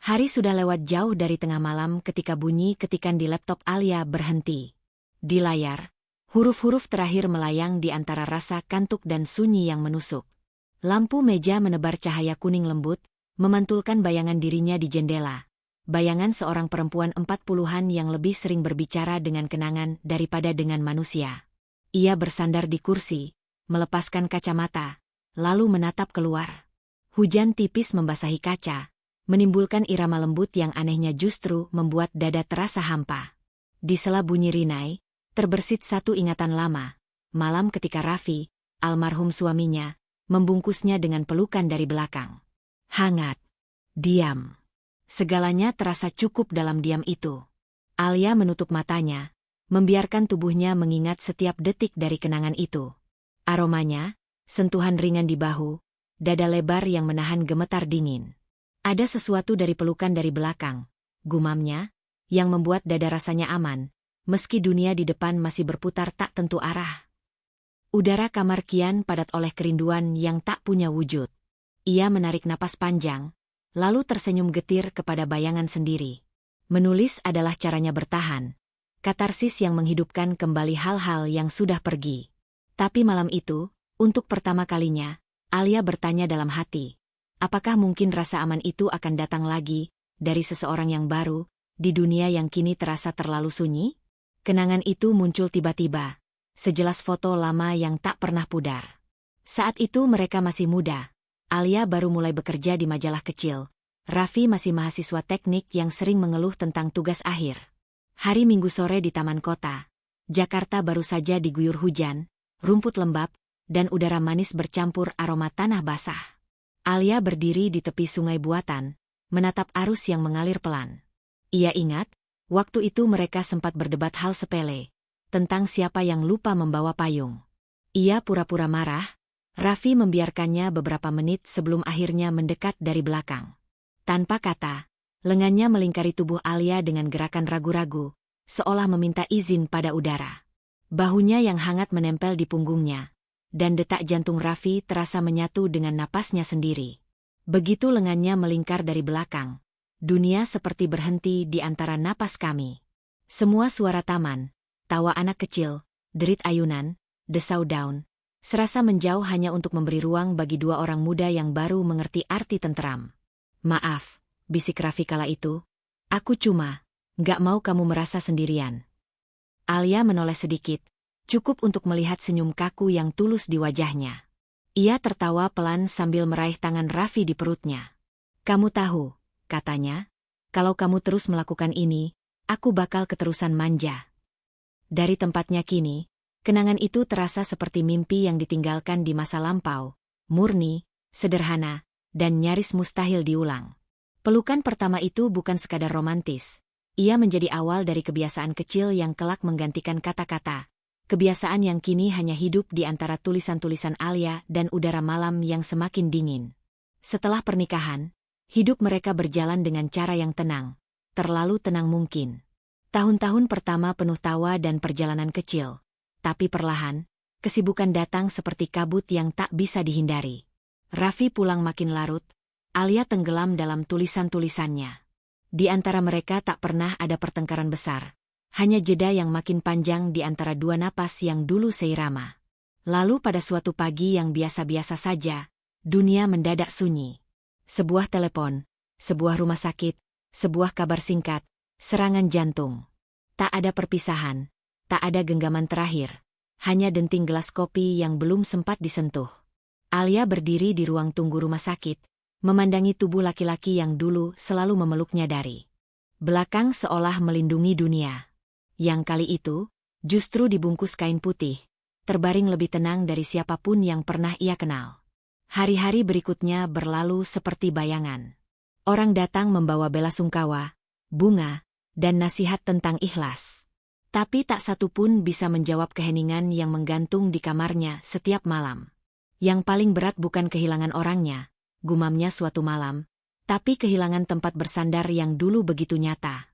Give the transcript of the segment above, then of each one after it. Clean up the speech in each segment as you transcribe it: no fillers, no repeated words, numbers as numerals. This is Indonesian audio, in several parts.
Hari sudah lewat jauh dari tengah malam ketika bunyi ketikan di laptop Alia berhenti. Di layar, huruf-huruf terakhir melayang di antara rasa kantuk dan sunyi yang menusuk. Lampu meja menebar cahaya kuning lembut, memantulkan bayangan dirinya di jendela. Bayangan seorang perempuan 40-an yang lebih sering berbicara dengan kenangan daripada dengan manusia. Ia bersandar di kursi, melepaskan kacamata, lalu menatap keluar. Hujan tipis membasahi kaca, menimbulkan irama lembut yang anehnya justru membuat dada terasa hampa. Di sela bunyi rinai, terbersit satu ingatan lama, malam ketika Raffi, almarhum suaminya, membungkusnya dengan pelukan dari belakang. Hangat. Diam. Segalanya terasa cukup dalam diam itu. Alia menutup matanya, membiarkan tubuhnya mengingat setiap detik dari kenangan itu. Aromanya, sentuhan ringan di bahu, dada lebar yang menahan gemetar dingin. Ada sesuatu dari pelukan dari belakang, gumamnya, yang membuat dada rasanya aman, meski dunia di depan masih berputar tak tentu arah. Udara kamar kian padat oleh kerinduan yang tak punya wujud. Ia menarik napas panjang, lalu tersenyum getir kepada bayangan sendiri. Menulis adalah caranya bertahan, katarsis yang menghidupkan kembali hal-hal yang sudah pergi. Tapi malam itu, untuk pertama kalinya, Alia bertanya dalam hati. Apakah mungkin rasa aman itu akan datang lagi, dari seseorang yang baru, di dunia yang kini terasa terlalu sunyi? Kenangan itu muncul tiba-tiba, sejelas foto lama yang tak pernah pudar. Saat itu mereka masih muda. Alia baru mulai bekerja di majalah kecil. Raffi masih mahasiswa teknik yang sering mengeluh tentang tugas akhir. Hari Minggu sore di taman kota. Jakarta baru saja diguyur hujan, rumput lembab, dan udara manis bercampur aroma tanah basah. Alia berdiri di tepi sungai buatan, menatap arus yang mengalir pelan. Ia ingat, waktu itu mereka sempat berdebat hal sepele, tentang siapa yang lupa membawa payung. Ia pura-pura marah, Raffi membiarkannya beberapa menit sebelum akhirnya mendekat dari belakang. Tanpa kata, lengannya melingkari tubuh Alia dengan gerakan ragu-ragu, seolah meminta izin pada udara. Bahunya yang hangat menempel di punggungnya, dan detak jantung Raffi terasa menyatu dengan napasnya sendiri. Begitu lengannya melingkar dari belakang, dunia seperti berhenti di antara napas kami. Semua suara taman, tawa anak kecil, derit ayunan, desau daun, serasa menjauh hanya untuk memberi ruang bagi dua orang muda yang baru mengerti arti tenteram. Maaf, bisik Raffi kala itu, aku cuma nggak mau kamu merasa sendirian. Alia menoleh sedikit, cukup untuk melihat senyum kaku yang tulus di wajahnya. Ia tertawa pelan sambil meraih tangan Raffi di perutnya. Kamu tahu, katanya, kalau kamu terus melakukan ini, aku bakal keterusan manja. Dari tempatnya kini, kenangan itu terasa seperti mimpi yang ditinggalkan di masa lampau, murni, sederhana, dan nyaris mustahil diulang. Pelukan pertama itu bukan sekadar romantis. Ia menjadi awal dari kebiasaan kecil yang kelak menggantikan kata-kata. Kebiasaan yang kini hanya hidup di antara tulisan-tulisan Alia dan udara malam yang semakin dingin. Setelah pernikahan, hidup mereka berjalan dengan cara yang tenang, terlalu tenang mungkin. Tahun-tahun pertama penuh tawa dan perjalanan kecil, tapi perlahan, kesibukan datang seperti kabut yang tak bisa dihindari. Raffi pulang makin larut, Alia tenggelam dalam tulisan-tulisannya. Di antara mereka tak pernah ada pertengkaran besar. Hanya jeda yang makin panjang di antara dua napas yang dulu seirama. Lalu pada suatu pagi yang biasa-biasa saja, dunia mendadak sunyi. Sebuah telepon, sebuah rumah sakit, sebuah kabar singkat, serangan jantung. Tak ada perpisahan, tak ada genggaman terakhir, hanya denting gelas kopi yang belum sempat disentuh. Alia berdiri di ruang tunggu rumah sakit, memandangi tubuh laki-laki yang dulu selalu memeluknya dari belakang seolah melindungi dunia. Yang kali itu, justru dibungkus kain putih, terbaring lebih tenang dari siapapun yang pernah ia kenal. Hari-hari berikutnya berlalu seperti bayangan. Orang datang membawa bela sungkawa, bunga, dan nasihat tentang ikhlas. Tapi tak satu pun bisa menjawab keheningan yang menggantung di kamarnya setiap malam. Yang paling berat bukan kehilangan orangnya, gumamnya suatu malam, tapi kehilangan tempat bersandar yang dulu begitu nyata.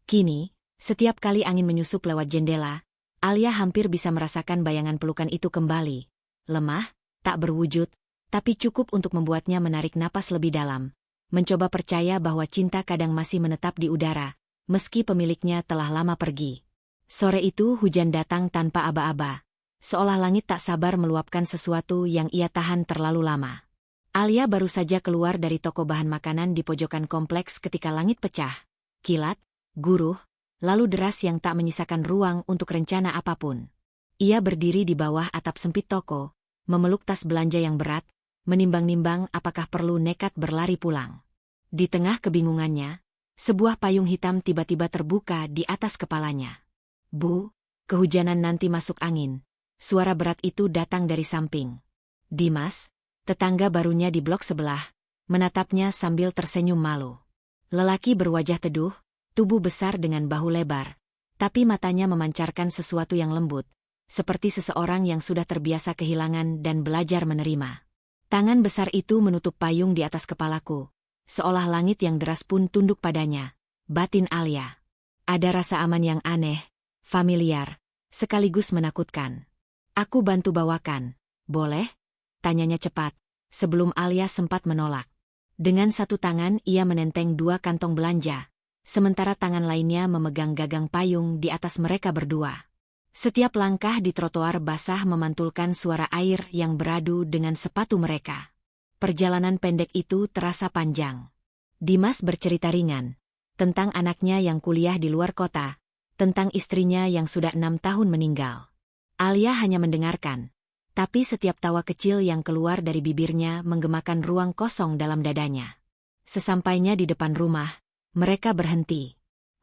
Kini, setiap kali angin menyusup lewat jendela, Alia hampir bisa merasakan bayangan pelukan itu kembali. Lemah, tak berwujud, tapi cukup untuk membuatnya menarik napas lebih dalam, mencoba percaya bahwa cinta kadang masih menetap di udara, meski pemiliknya telah lama pergi. Sore itu hujan datang tanpa aba-aba, seolah langit tak sabar meluapkan sesuatu yang ia tahan terlalu lama. Alia baru saja keluar dari toko bahan makanan di pojokan kompleks ketika langit pecah, kilat, guruh, lalu deras yang tak menyisakan ruang untuk rencana apapun. Ia berdiri di bawah atap sempit toko, memeluk tas belanja yang berat, menimbang-nimbang apakah perlu nekat berlari pulang. Di tengah kebingungannya, sebuah payung hitam tiba-tiba terbuka di atas kepalanya. "Bu, kehujanan nanti masuk angin." Suara berat itu datang dari samping. Dimas, tetangga barunya di blok sebelah, menatapnya sambil tersenyum malu. Lelaki berwajah teduh, tubuh besar dengan bahu lebar, tapi matanya memancarkan sesuatu yang lembut, seperti seseorang yang sudah terbiasa kehilangan dan belajar menerima. Tangan besar itu menutup payung di atas kepalaku, seolah langit yang deras pun tunduk padanya, batin Alia. Ada rasa aman yang aneh, familiar, sekaligus menakutkan. "Aku bantu bawakan, boleh?" tanyanya cepat, sebelum Alia sempat menolak. Dengan satu tangan ia menenteng dua kantong belanja, sementara tangan lainnya memegang gagang payung di atas mereka berdua. Setiap langkah di trotoar basah memantulkan suara air yang beradu dengan sepatu mereka. Perjalanan pendek itu terasa panjang. Dimas bercerita ringan tentang anaknya yang kuliah di luar kota, tentang istrinya yang sudah 6 tahun meninggal. Alia hanya mendengarkan, tapi setiap tawa kecil yang keluar dari bibirnya menggemakan ruang kosong dalam dadanya. Sesampainya di depan rumah, mereka berhenti.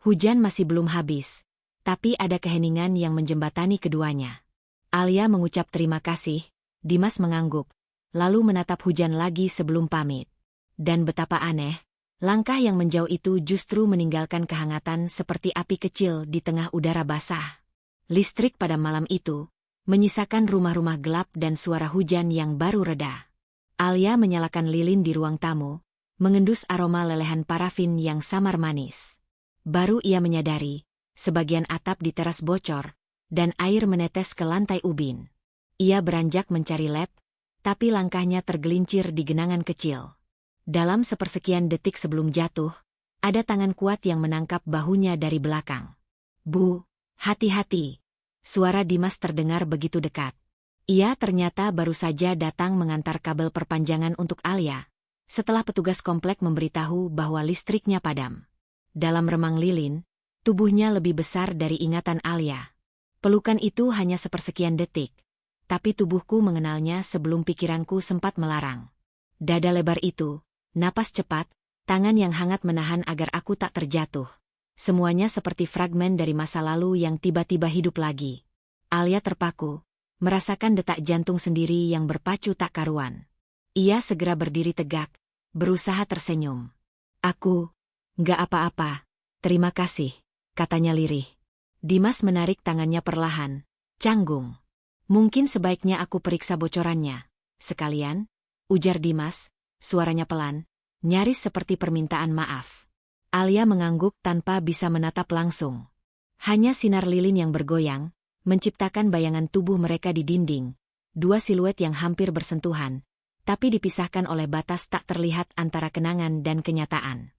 Hujan masih belum habis, tapi ada keheningan yang menjembatani keduanya. Alia mengucap terima kasih, Dimas mengangguk, lalu menatap hujan lagi sebelum pamit. Dan betapa aneh, langkah yang menjauh itu justru meninggalkan kehangatan seperti api kecil di tengah udara basah. Listrik pada malam itu menyisakan rumah-rumah gelap dan suara hujan yang baru reda. Alia menyalakan lilin di ruang tamu, mengendus aroma lelehan parafin yang samar manis. Baru ia menyadari, sebagian atap di teras bocor, dan air menetes ke lantai ubin. Ia beranjak mencari lap, tapi langkahnya tergelincir di genangan kecil. Dalam sepersekian detik sebelum jatuh, ada tangan kuat yang menangkap bahunya dari belakang. "Bu, hati-hati." Suara Dimas terdengar begitu dekat. Ia ternyata baru saja datang mengantar kabel perpanjangan untuk Alia, setelah petugas komplek memberitahu bahwa listriknya padam. Dalam remang lilin, tubuhnya lebih besar dari ingatan Alia. Pelukan itu hanya sepersekian detik, tapi tubuhku mengenalnya sebelum pikiranku sempat melarang. Dada lebar itu, napas cepat, tangan yang hangat menahan agar aku tak terjatuh. Semuanya seperti fragmen dari masa lalu yang tiba-tiba hidup lagi. Alia terpaku, merasakan detak jantung sendiri yang berpacu tak karuan. Ia segera berdiri tegak, berusaha tersenyum. "Aku, nggak apa-apa, terima kasih," katanya lirih. Dimas menarik tangannya perlahan, canggung. "Mungkin sebaiknya aku periksa bocorannya sekalian," ujar Dimas, suaranya pelan, nyaris seperti permintaan maaf. Alia mengangguk tanpa bisa menatap langsung. Hanya sinar lilin yang bergoyang, menciptakan bayangan tubuh mereka di dinding, dua siluet yang hampir bersentuhan, tapi dipisahkan oleh batas tak terlihat antara kenangan dan kenyataan.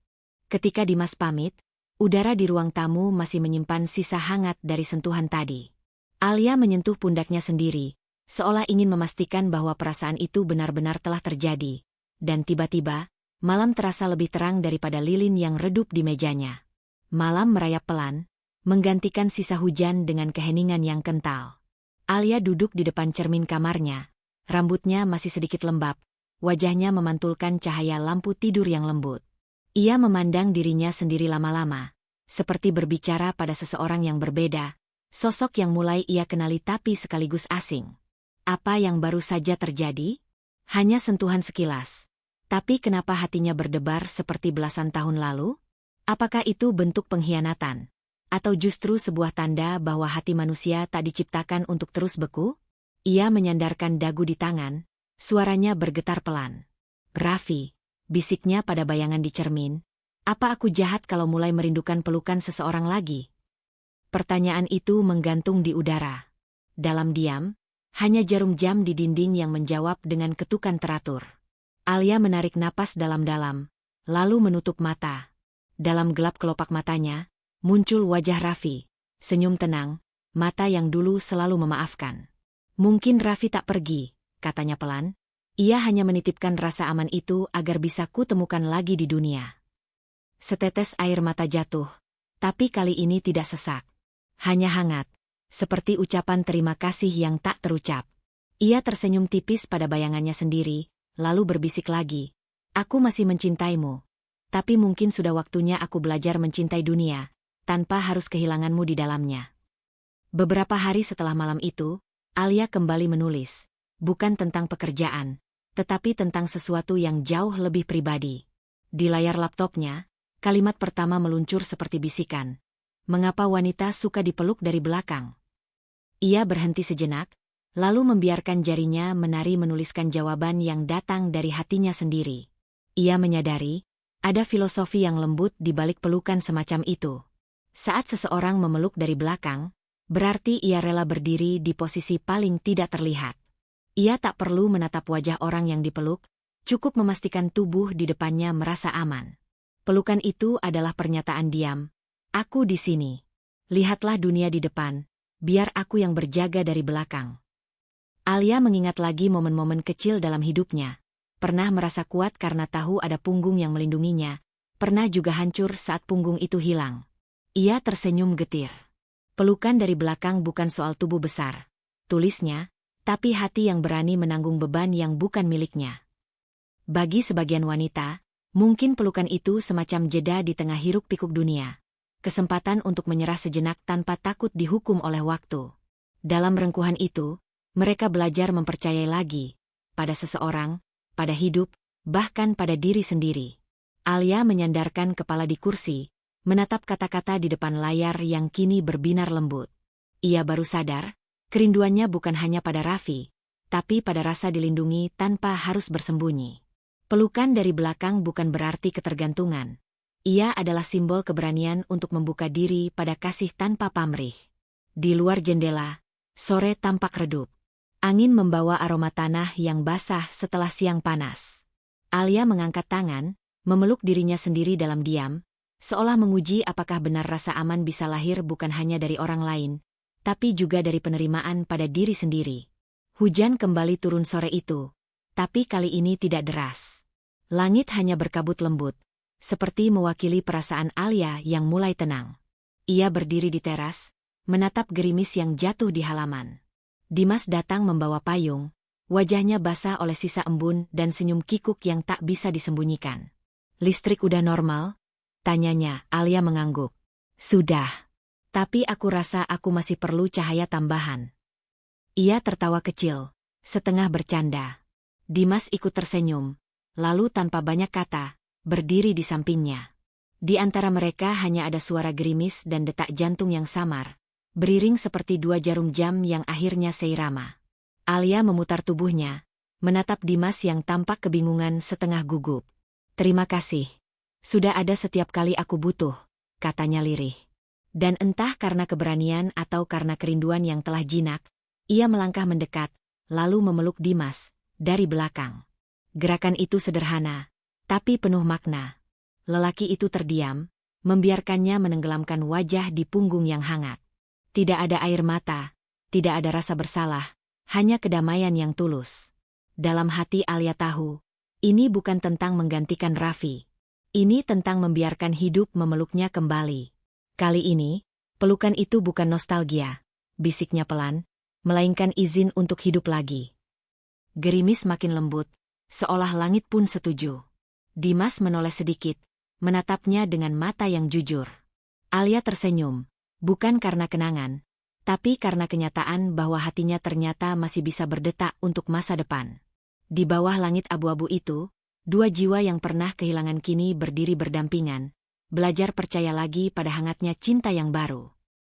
Ketika Dimas pamit, udara di ruang tamu masih menyimpan sisa hangat dari sentuhan tadi. Alia menyentuh pundaknya sendiri, seolah ingin memastikan bahwa perasaan itu benar-benar telah terjadi, dan tiba-tiba, malam terasa lebih terang daripada lilin yang redup di mejanya. Malam merayap pelan, menggantikan sisa hujan dengan keheningan yang kental. Alia duduk di depan cermin kamarnya, rambutnya masih sedikit lembab, wajahnya memantulkan cahaya lampu tidur yang lembut. Ia memandang dirinya sendiri lama-lama, seperti berbicara pada seseorang yang berbeda, sosok yang mulai ia kenali tapi sekaligus asing. Apa yang baru saja terjadi? Hanya sentuhan sekilas. Tapi kenapa hatinya berdebar seperti belasan tahun lalu? Apakah itu bentuk pengkhianatan? Atau justru sebuah tanda bahwa hati manusia tak diciptakan untuk terus beku? Ia menyandarkan dagu di tangan, suaranya bergetar pelan. "Raffi," bisiknya pada bayangan di cermin, "apa aku jahat kalau mulai merindukan pelukan seseorang lagi?" Pertanyaan itu menggantung di udara. Dalam diam, hanya jarum jam di dinding yang menjawab dengan ketukan teratur. Alia menarik napas dalam-dalam, lalu menutup mata. Dalam gelap kelopak matanya, muncul wajah Raffi, senyum tenang, mata yang dulu selalu memaafkan. Mungkin Raffi tak pergi, katanya pelan. Ia hanya menitipkan rasa aman itu agar bisa kutemukan lagi di dunia. Setetes air mata jatuh, tapi kali ini tidak sesak. Hanya hangat, seperti ucapan terima kasih yang tak terucap. Ia tersenyum tipis pada bayangannya sendiri, lalu berbisik lagi. Aku masih mencintaimu. Tapi mungkin sudah waktunya aku belajar mencintai dunia, tanpa harus kehilanganmu di dalamnya. Beberapa hari setelah malam itu, Alia kembali menulis. Bukan tentang pekerjaan, tetapi tentang sesuatu yang jauh lebih pribadi. Di layar laptopnya, kalimat pertama meluncur seperti bisikan. Mengapa wanita suka dipeluk dari belakang? Ia berhenti sejenak, lalu membiarkan jarinya menari menuliskan jawaban yang datang dari hatinya sendiri. Ia menyadari, ada filosofi yang lembut di balik pelukan semacam itu. Saat seseorang memeluk dari belakang, berarti ia rela berdiri di posisi paling tidak terlihat. Ia tak perlu menatap wajah orang yang dipeluk, cukup memastikan tubuh di depannya merasa aman. Pelukan itu adalah pernyataan diam. Aku di sini. Lihatlah dunia di depan, biar aku yang berjaga dari belakang. Alia mengingat lagi momen-momen kecil dalam hidupnya. Pernah merasa kuat karena tahu ada punggung yang melindunginya, pernah juga hancur saat punggung itu hilang. Ia tersenyum getir. Pelukan dari belakang bukan soal tubuh besar, tulisnya, tapi hati yang berani menanggung beban yang bukan miliknya. Bagi sebagian wanita, mungkin pelukan itu semacam jeda di tengah hiruk-pikuk dunia. Kesempatan untuk menyerah sejenak tanpa takut dihukum oleh waktu. Dalam rengkuhan itu, mereka belajar mempercayai lagi pada seseorang, pada hidup, bahkan pada diri sendiri. Alia menyandarkan kepala di kursi, menatap kata-kata di depan layar yang kini berbinar lembut. Ia baru sadar, kerinduannya bukan hanya pada Raffi, tapi pada rasa dilindungi tanpa harus bersembunyi. Pelukan dari belakang bukan berarti ketergantungan. Ia adalah simbol keberanian untuk membuka diri pada kasih tanpa pamrih. Di luar jendela, sore tampak redup. Angin membawa aroma tanah yang basah setelah siang panas. Alia mengangkat tangan, memeluk dirinya sendiri dalam diam, seolah menguji apakah benar rasa aman bisa lahir bukan hanya dari orang lain, tapi juga dari penerimaan pada diri sendiri. Hujan kembali turun sore itu, tapi kali ini tidak deras. Langit hanya berkabut lembut, seperti mewakili perasaan Alia yang mulai tenang. Ia berdiri di teras, menatap gerimis yang jatuh di halaman. Dimas datang membawa payung, wajahnya basah oleh sisa embun dan senyum kikuk yang tak bisa disembunyikan. Listrik udah normal? Tanyanya. Alia mengangguk. Sudah. Tapi aku rasa aku masih perlu cahaya tambahan. Ia tertawa kecil, setengah bercanda. Dimas ikut tersenyum, lalu tanpa banyak kata, berdiri di sampingnya. Di antara mereka hanya ada suara gerimis dan detak jantung yang samar, beriring seperti dua jarum jam yang akhirnya seirama. Alia memutar tubuhnya, menatap Dimas yang tampak kebingungan setengah gugup. Terima kasih. Sudah ada setiap kali aku butuh, katanya lirih. Dan entah karena keberanian atau karena kerinduan yang telah jinak, ia melangkah mendekat, lalu memeluk Dimas, dari belakang. Gerakan itu sederhana, tapi penuh makna. Lelaki itu terdiam, membiarkannya menenggelamkan wajah di punggung yang hangat. Tidak ada air mata, tidak ada rasa bersalah, hanya kedamaian yang tulus. Dalam hati Alia tahu, ini bukan tentang menggantikan Raffi. Ini tentang membiarkan hidup memeluknya kembali. Kali ini, pelukan itu bukan nostalgia, bisiknya pelan, melainkan izin untuk hidup lagi. Gerimis makin lembut, seolah langit pun setuju. Dimas menoleh sedikit, menatapnya dengan mata yang jujur. Alia tersenyum. Bukan karena kenangan, tapi karena kenyataan bahwa hatinya ternyata masih bisa berdetak untuk masa depan. Di bawah langit abu-abu itu, dua jiwa yang pernah kehilangan kini berdiri berdampingan, belajar percaya lagi pada hangatnya cinta yang baru.